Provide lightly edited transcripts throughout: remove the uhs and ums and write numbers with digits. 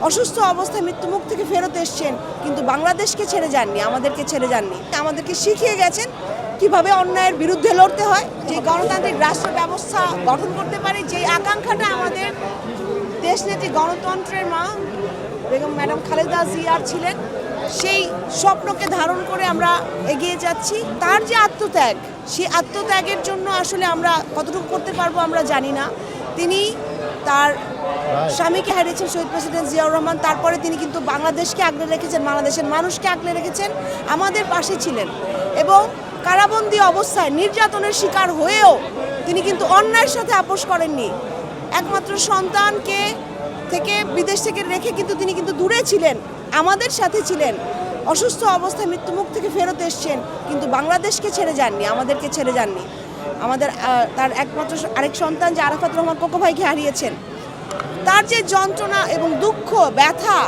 অসুস্থ অবস্থায় মৃত্যুমুখ থেকে ফেরত এসেছেন, কিন্তু বাংলাদেশকে ছেড়ে যাননি, আমাদেরকে ছেড়ে যাননি। আমাদেরকে শিখিয়ে গেছেন কিভাবে অন্যায়ের বিরুদ্ধে লড়তে হয়, যে গণতান্ত্রিক রাষ্ট্র ব্যবস্থা গঠন করতে পারে, যে আকাঙ্ক্ষাটা আমাদের দেশনেত্রী গণতন্ত্রের মা বেগম ম্যাডাম খালেদা জিয়ার ছিলেন, সেই স্বপ্নকে ধারণ করে আমরা এগিয়ে যাচ্ছি। তার যে আত্মত্যাগ, সেই আত্মত্যাগের জন্য আসলে আমরা কতটুকু করতে পারবো আমরা জানি না। তিনি তার স্বামীকে হারিয়েছেন শহীদ প্রেসিডেন্ট জিয়াউর রহমান, তারপরে তিনি কিন্তু বাংলাদেশকে আগলে রেখেছেন, বাংলাদেশের মানুষকে আগলে রেখেছেন, আমাদের পাশে ছিলেন এবং কারাবন্দী অবস্থায় নির্যাতনের শিকার হয়েও তিনি কিন্তু অন্যায়ের সাথে আপোষ করেননি। একমাত্র সন্তানকে থেকে বিদেশ থেকে রেখে কিন্তু তিনি কিন্তু দূরে ছিলেন, আমাদের সাথে ছিলেন। অসুস্থ অবস্থায় মৃত্যুমুখ থেকে ফেরত এসেছেন, কিন্তু বাংলাদেশকে ছেড়ে যাননি, আমাদেরকে ছেড়ে যাননি। আমাদের তার একমাত্র আরেক সন্তান যে আরাফাত রহমান কোকো ভাইকে হারিয়েছেন, তার যে যন্ত্রণা এবং দুঃখ ব্যথা,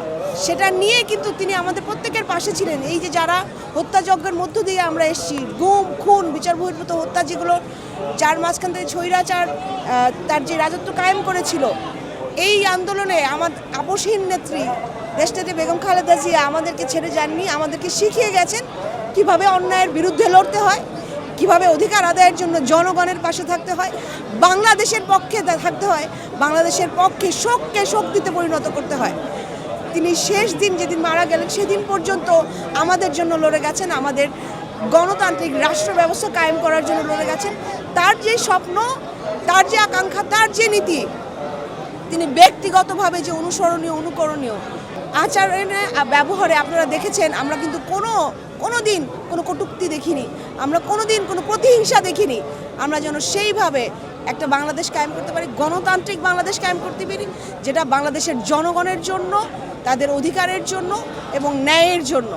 সেটা নিয়ে কিন্তু তিনি আমাদের প্রত্যেকের পাশে ছিলেন। এই যে যারা হত্যাযজ্ঞের মধ্য দিয়ে আমরা এসেছি, গুম খুন বিচার বহির্ভূত হত্যা, যেগুলো যার মাঝখান থেকে স্বৈরাচার তার যে রাজত্ব কায়েম করেছিল, এই আন্দোলনে আমার আপসহীন নেত্রী দেশনেত্রী বেগম খালেদা জিয়া আমাদেরকে ছেড়ে যাননি, আমাদেরকে শিখিয়ে গেছেন কিভাবে অন্যায়ের বিরুদ্ধে লড়তে হয়, কিভাবে অধিকার আদায়ের জন্য জনগণের পাশে থাকতে হয়, বাংলাদেশের পক্ষে থাকতে হয়, বাংলাদেশের পক্ষে শোককে শক্তিতে পরিণত করতে হয়। তিনি শেষ দিন যেদিন মারা গেলেন সেদিন পর্যন্ত আমাদের জন্য লড়ে গেছেন, আমাদের গণতান্ত্রিক রাষ্ট্র ব্যবস্থা কায়েম করার জন্য লড়ে গেছেন। তার যে স্বপ্ন, তার যে আকাঙ্ক্ষা, তার যে নীতি, তিনি ব্যক্তিগতভাবে যে অনুসরণীয় অনুকরণীয় আচরণে ব্যবহারে আপনারা দেখেছেন। আমরা কিন্তু কোনো দিন কোনো কটূক্তি দেখিনি, আমরা কোনো দিন কোনো প্রতিহিংসা দেখিনি। আমরা যেন সেইভাবে একটা বাংলাদেশ কায়েম করতে পারি, গণতান্ত্রিক বাংলাদেশ কায়েম করতে পারি, যেটা বাংলাদেশের জনগণের জন্য, তাদের অধিকারের জন্য এবং ন্যায়ের জন্য।